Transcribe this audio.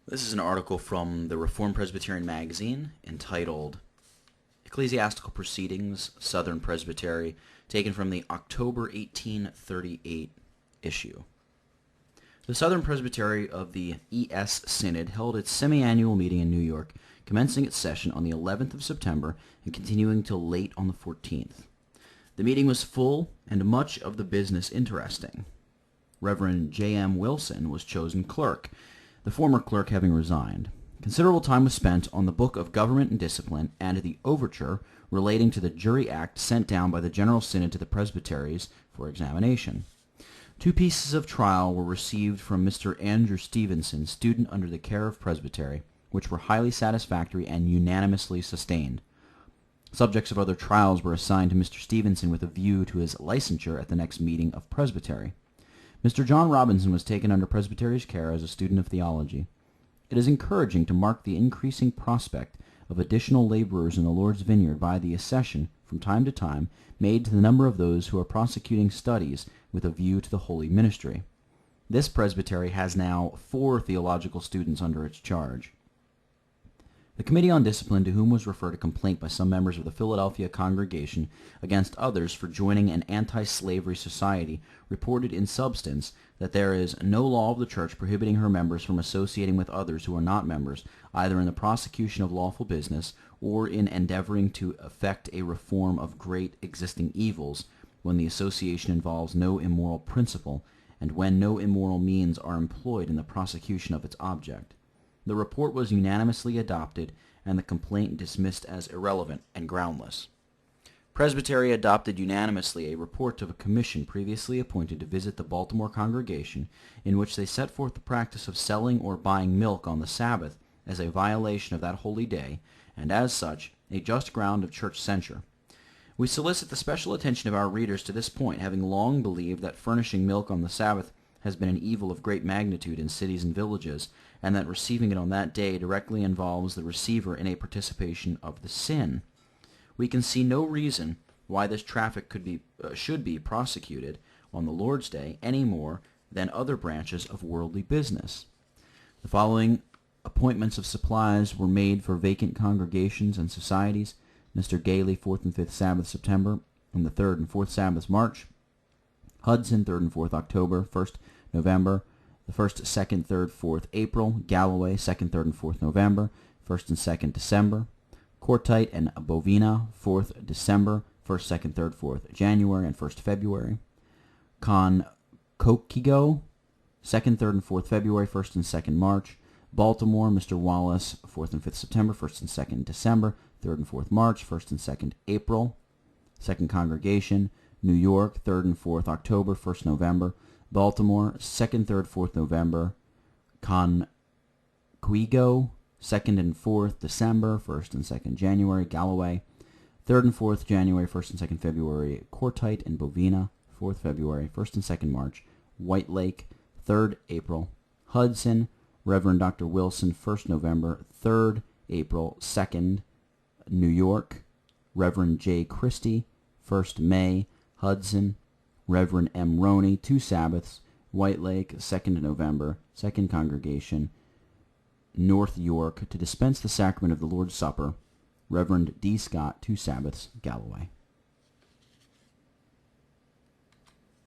This is an article from the Reformed Presbyterian Magazine entitled Ecclesiastical Proceedings, Southern Presbytery, taken from the October 1838 issue. The Southern Presbytery of the E.S. Synod held its semi-annual meeting in New York, commencing its session on the 11th of September and continuing till late on the 14th. The meeting was full and much of the business interesting. Reverend J.M. Wilson was chosen clerk, the former clerk having resigned. Considerable time was spent on the Book of Government and Discipline and the overture relating to the Jury Act sent down by the General Synod to the presbyteries for examination. 2 pieces of trial were received from Mr. Andrew Stevenson, student under the care of Presbytery, which were highly satisfactory and unanimously sustained. Subjects of other trials were assigned to Mr. Stevenson with a view to his licensure at the next meeting of Presbytery. Mr. John Robinson was taken under Presbytery's care as a student of theology. It is encouraging to mark the increasing prospect of additional laborers in the Lord's vineyard by the accession, from time to time, made to the number of those who are prosecuting studies with a view to the holy ministry. This presbytery has now 4 theological students under its charge. The Committee on Discipline, to whom was referred a complaint by some members of the Philadelphia congregation against others for joining an anti-slavery society, reported in substance that there is no law of the Church prohibiting her members from associating with others who are not members, either in the prosecution of lawful business or in endeavoring to effect a reform of great existing evils, when the association involves no immoral principle, and when no immoral means are employed in the prosecution of its object. The report was unanimously adopted, and the complaint dismissed as irrelevant and groundless. Presbytery adopted unanimously a report of a commission previously appointed to visit the Baltimore congregation, in which they set forth the practice of selling or buying milk on the Sabbath as a violation of that holy day, and as such, a just ground of church censure. We solicit the special attention of our readers to this point, having long believed that furnishing milk on the Sabbath has been an evil of great magnitude in cities and villages, and that receiving it on that day directly involves the receiver in a participation of the sin. We can see no reason why this traffic should be prosecuted on the Lord's Day any more than other branches of worldly business. The following appointments of supplies were made for vacant congregations and societies: Mr. Gailey, 4th and 5th Sabbath September, and the 3rd and 4th Sabbath March; Hudson, 3rd and 4th October, 1st November, the 1st, 2nd, 3rd, 4th April; Galloway, 2nd, 3rd, and 4th November, 1st and 2nd December; Courtite and Bovina, 4th December, 1st, 2nd, 3rd, 4th January, and 1st February; Concoquigo, 2nd, 3rd, and 4th February, 1st and 2nd March; Baltimore, Mr. Wallace, 4th and 5th September, 1st and 2nd December, 3rd and 4th March, 1st and 2nd April; Second Congregation, New York, 3rd and 4th October, 1st November; Baltimore, 2nd, 3rd, 4th November; Concoquigo, 2nd and 4th December, 1st and 2nd January; Galloway, 3rd and 4th January, 1st and 2nd February; Courtite and Bovina, 4th February, 1st and 2nd March; White Lake, 3rd April; Hudson, Reverend Dr. Wilson, 1st November, 3rd April; 2nd New York, Reverend J. Christie, 1st May; Hudson, Reverend M. Roney, 2 Sabbaths; White Lake, 2nd November; 2nd Congregation, North York, to dispense the sacrament of the Lord's Supper; Reverend D. Scott, 2 Sabbaths, Galloway.